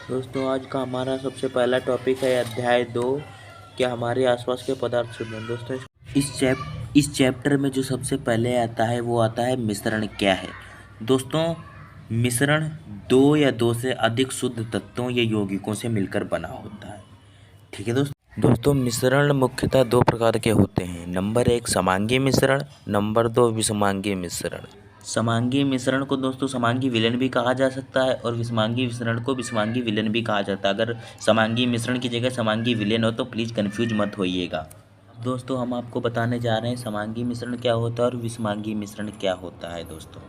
दोस्तों आज का हमारा सबसे पहला टॉपिक है अध्याय 2। क्या हमारे आसपास के पदार्थ शुद्ध हैं। दोस्तों इस चैप्टर में जो सबसे पहले आता है वो आता है मिश्रण क्या है। दोस्तों मिश्रण दो या दो से अधिक शुद्ध तत्वों या यौगिकों से मिलकर बना होता है। ठीक है दोस्तों मिश्रण मुख्यतः दो प्रकार के होते हैं। नंबर एक समांगी मिश्रण, नंबर दो विषमांगी मिश्रण। समांगी मिश्रण को दोस्तों समांगी विलयन भी कहा जा सकता है और विषमांगी मिश्रण को विषमांगी विलयन भी कहा जाता है। अगर समांगी मिश्रण की जगह समांगी विलयन हो तो प्लीज़ कन्फ्यूज मत होइएगा। दोस्तों हम आपको बताने जा रहे हैं समांगी मिश्रण क्या होता है और विषमांगी मिश्रण क्या होता है। दोस्तों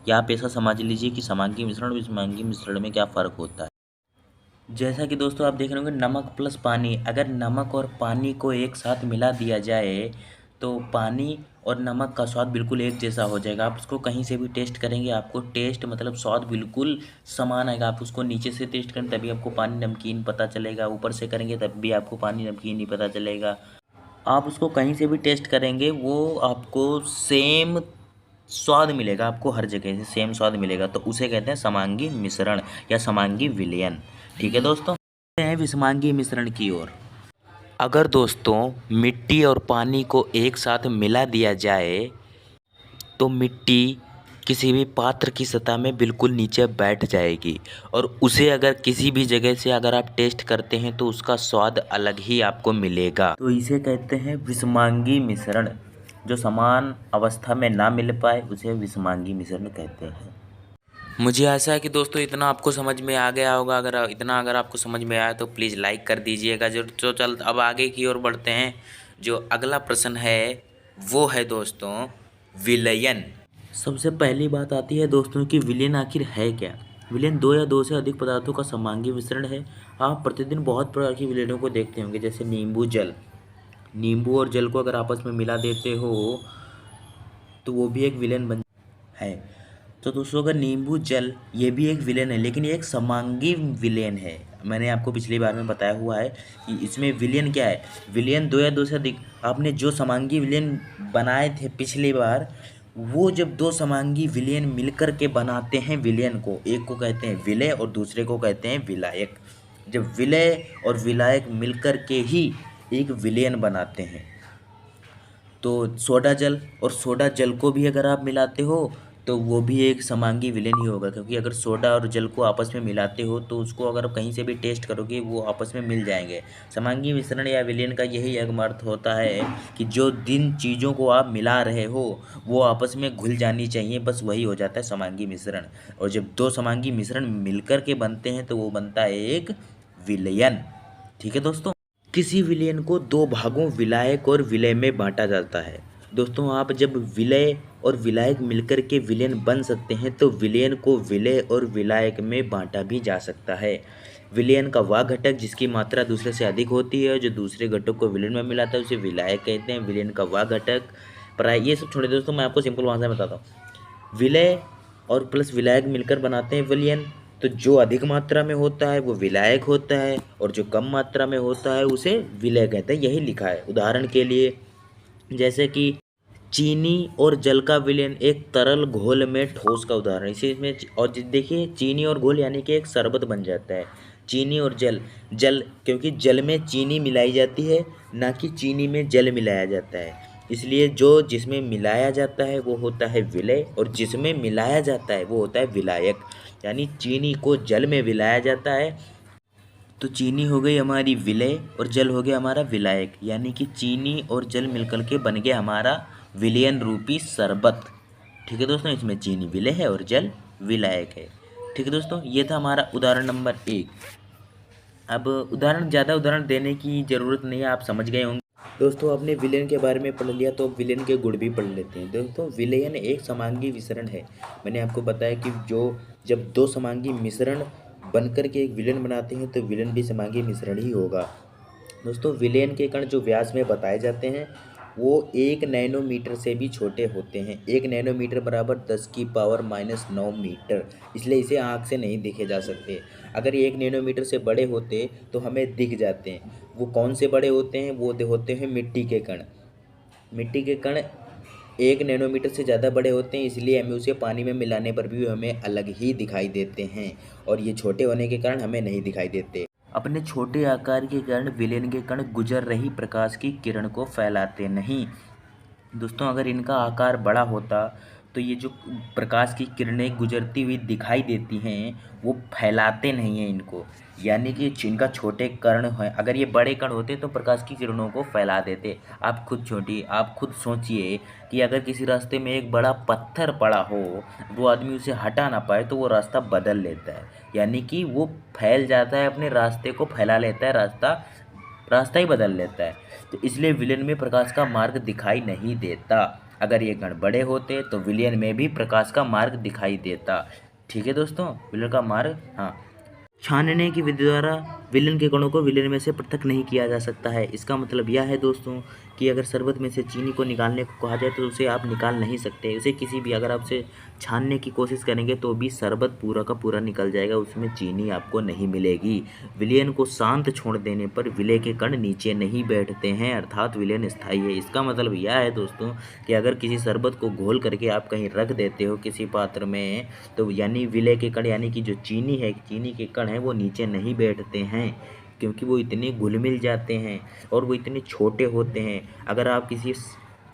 या आप ऐसा समझ लीजिए कि समांगी मिश्रण और विषमांगी मिश्रण में क्या फ़र्क होता है। जैसा कि दोस्तों आप देख रहे होंगे नमक प्लस पानी, अगर नमक और पानी को एक साथ मिला दिया जाए तो पानी और नमक का स्वाद बिल्कुल एक जैसा हो जाएगा। आप उसको कहीं से भी टेस्ट करेंगे आपको टेस्ट मतलब स्वाद बिल्कुल समान आएगा। आप उसको नीचे से टेस्ट करें तभी आपको पानी नमकीन पता चलेगा, ऊपर से करेंगे तब भी आपको पानी नमकीन ही पता चलेगा। आप उसको कहीं से भी टेस्ट करेंगे वो आपको सेम स्वाद मिलेगा, आपको हर जगह से सेम स्वाद मिलेगा। तो उसे कहते हैं समांगी मिश्रण या समांगी विलयन। ठीक है दोस्तों, हैं विषमांगी मिश्रण की ओर। अगर दोस्तों मिट्टी और पानी को एक साथ मिला दिया जाए तो मिट्टी किसी भी पात्र की सतह में बिल्कुल नीचे बैठ जाएगी और उसे अगर किसी भी जगह से अगर आप टेस्ट करते हैं तो उसका स्वाद अलग ही आपको मिलेगा। तो इसे कहते हैं विषमांगी मिश्रण। जो समान अवस्था में ना मिल पाए उसे विषमांगी मिश्रण कहते हैं। मुझे आशा है कि दोस्तों इतना आपको समझ में आ गया होगा। अगर आपको समझ में आया तो प्लीज़ लाइक कर दीजिएगा। जो चल अब आगे की ओर बढ़ते हैं। जो अगला प्रश्न है वो है दोस्तों विलयन। सबसे पहली बात आती है दोस्तों कि विलयन आखिर है क्या। विलयन दो या दो से अधिक पदार्थों का समांगी मिश्रण है। आप प्रतिदिन बहुत प्रकार की विलयनों को देखते होंगे, जैसे नींबू जल। नींबू और जल को अगर आपस में मिला देते हो तो वो भी एक विलयन बन है। तो दोस्तों अगर नींबू जल ये भी एक विलेन है, लेकिन ये एक समांगी विलेन है। मैंने आपको पिछली बार में बताया हुआ है कि इसमें विलेन क्या है। विलेन दो या दो से अधिक, आपने जो समांगी विलेन बनाए थे पिछली बार, वो जब दो समांगी विलेन मिलकर के बनाते हैं विलेन को, एक को कहते हैं विलय और दूसरे को कहते हैं विलायक। जब विलय और विलायक मिलकर के ही एक विलेन बनाते हैं तो सोडा जल और सोडा जल को भी अगर आप मिलाते हो तो वो भी एक समांगी विलेन ही होगा, क्योंकि अगर सोडा और जल को आपस में मिलाते हो तो उसको अगर कहीं से भी टेस्ट करोगे वो आपस में मिल जाएंगे। समांगी मिश्रण या विलेन का यही एक अर्थ होता है कि जो जिन चीज़ों को आप मिला रहे हो वो आपस में घुल जानी चाहिए, बस वही हो जाता है समांगी मिश्रण। और जब दो समांगी मिश्रण मिलकर के बनते हैं तो वो बनता है एक विलयन। ठीक है दोस्तों, किसी विलयन को दो भागों विलायक और विलय में बांटा जाता है। दोस्तों आप जब विलय और विलायक मिलकर के विलयन बन सकते हैं तो विलयन को विलय और विलायक में बांटा भी जा सकता है। विलयन का वह घटक जिसकी मात्रा दूसरे से अधिक होती है, जो दूसरे घटक को विलयन में मिलाता है उसे विलायक कहते हैं। विलयन का वह घटक प्राय, ये सब छोड़े दोस्तों, मैं आपको सिंपल भाषा में बताता हूँ। विलय और प्लस विलायक मिलकर बनाते हैं विलयन। तो जो अधिक मात्रा में होता है वो विलायक होता है और जो कम मात्रा में होता है उसे विलय कहते हैं। यही लिखा है। उदाहरण के लिए जैसे कि चीनी और जल का विलयन एक तरल घोल में ठोस का उदाहरण। इसी में और देखिए चीनी और घोल यानी कि एक शरबत बन जाता है। चीनी और जल, जल क्योंकि जल में चीनी मिलाई जाती है, ना कि चीनी में जल मिलाया जाता है। इसलिए जो जिसमें मिलाया जाता है वो होता है विलय और जिसमें मिलाया जाता है वो होता है विलायक। यानी चीनी को जल में मिलाया जाता है तो चीनी हो गई हमारी विलय और जल हो गया हमारा विलायक। यानी कि चीनी और जल मिलकर के बन गया हमारा विलयन रूपी शरबत। ठीक है दोस्तों, इसमें चीनी विलय है और जल विलायक है। ठीक है दोस्तों, ये था हमारा उदाहरण नंबर 1। अब ज़्यादा उदाहरण देने की ज़रूरत नहीं है, आप समझ गए होंगे। दोस्तों आपने विलयन के बारे में पढ़ लिया तो विलयन के गुण भी पढ़ लेते हैं। दोस्तों विलयन एक समांगी मिश्रण है। मैंने आपको बताया कि जब दो समांगी मिश्रण बनकर के एक विलयन बनाते हैं तो विलयन भी समांगी मिश्रण ही होगा। दोस्तों विलयन के कण जो व्यास में बताए जाते हैं वो 1 नैनोमीटर से भी छोटे होते हैं। 1 नैनोमीटर बराबर 10⁻⁹ मीटर, इसलिए इसे आँख से नहीं देखे जा सकते। अगर ये 1 नैनोमीटर से बड़े होते तो हमें दिख जाते हैं। वो कौन से बड़े होते हैं, वो होते हैं मिट्टी के कण। मिट्टी के कण 1 नैनोमीटर से ज़्यादा बड़े होते हैं, इसलिए हमें उसे पानी में मिलाने पर भी हमें अलग ही दिखाई देते हैं और ये छोटे होने के कारण हमें नहीं दिखाई देते। अपने छोटे आकार के कारण विलेन के कण गुजर रही प्रकाश की किरण को फैलाते नहीं। दोस्तों, अगर इनका आकार बड़ा होता तो ये जो प्रकाश की किरणें गुजरती हुई दिखाई देती हैं वो फैलाते नहीं हैं इनको, यानी कि इनका छोटे कण हैं। अगर ये बड़े कण होते तो प्रकाश की किरणों को फैला देते। आप खुद सोचिए कि अगर किसी रास्ते में एक बड़ा पत्थर पड़ा हो, वो आदमी उसे हटा ना पाए तो वो रास्ता बदल लेता है, यानी कि वो फैल जाता है, अपने रास्ते को फैला लेता है, रास्ता ही बदल लेता है। तो इसलिए विलेन में प्रकाश का मार्ग दिखाई नहीं देता। अगर ये कण बड़े होते तो विलेन में भी प्रकाश का मार्ग दिखाई देता। ठीक है दोस्तों, विलेन का मार्ग, हाँ। छानने की विधि द्वारा विलेन के कणों को विलेन में से पृथक नहीं किया जा सकता है। इसका मतलब यह है दोस्तों कि अगर शरबत में से चीनी को निकालने को कहा जाए तो उसे आप निकाल नहीं सकते। उसे किसी भी, अगर आप उसे छानने की कोशिश करेंगे तो भी शरबत पूरा का पूरा निकल जाएगा, उसमें चीनी आपको नहीं मिलेगी। विलेन को शांत छोड़ देने पर विलेय के कण नीचे नहीं बैठते हैं, अर्थात विलेन स्थायी है। इसका मतलब यह है दोस्तों कि अगर किसी शरबत को घोल करके आप कहीं रख देते हो किसी पात्र में, तो यानी विलेय के कण, यानी कि जो चीनी है, चीनी के कण हैं, वो नीचे नहीं बैठते हैं, क्योंकि वो इतने घुल मिल जाते हैं और वो इतने छोटे होते हैं। अगर आप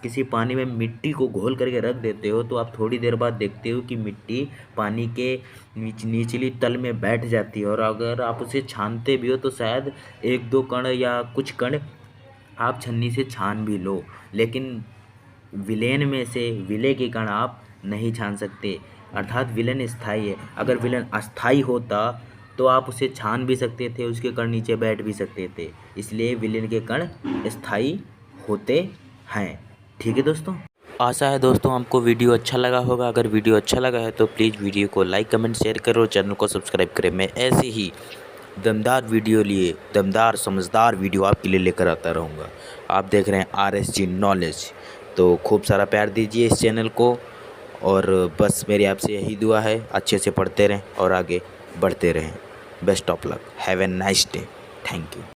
किसी पानी में मिट्टी को घोल करके रख देते हो तो आप थोड़ी देर बाद देखते हो कि मिट्टी पानी के निचली तल में बैठ जाती है, और अगर आप उसे छानते भी हो तो शायद 1-2 कण या कुछ कण आप छन्नी से छान भी लो, लेकिन विलेन में से विलेय के कण आप नहीं छान सकते, अर्थात विलेन स्थायी है। अगर विलेन अस्थायी होता तो आप उसे छान भी सकते थे, उसके कण नीचे बैठ भी सकते थे, इसलिए विलेन के कण स्थायी होते हैं। ठीक है दोस्तों, आशा है दोस्तों आपको वीडियो अच्छा लगा होगा। अगर वीडियो अच्छा लगा है तो प्लीज़ वीडियो को लाइक, कमेंट, शेयर करो, चैनल को सब्सक्राइब करें। मैं ऐसे ही दमदार समझदार वीडियो आपके लिए लेकर आता रहूँगा। आप देख रहे हैं RSG नॉलेज, तो खूब सारा प्यार दीजिए इस चैनल को, और बस मेरी आपसे यही दुआ है, अच्छे से पढ़ते रहें और आगे बढ़ते रहें। Best of luck, have a nice day, thank you.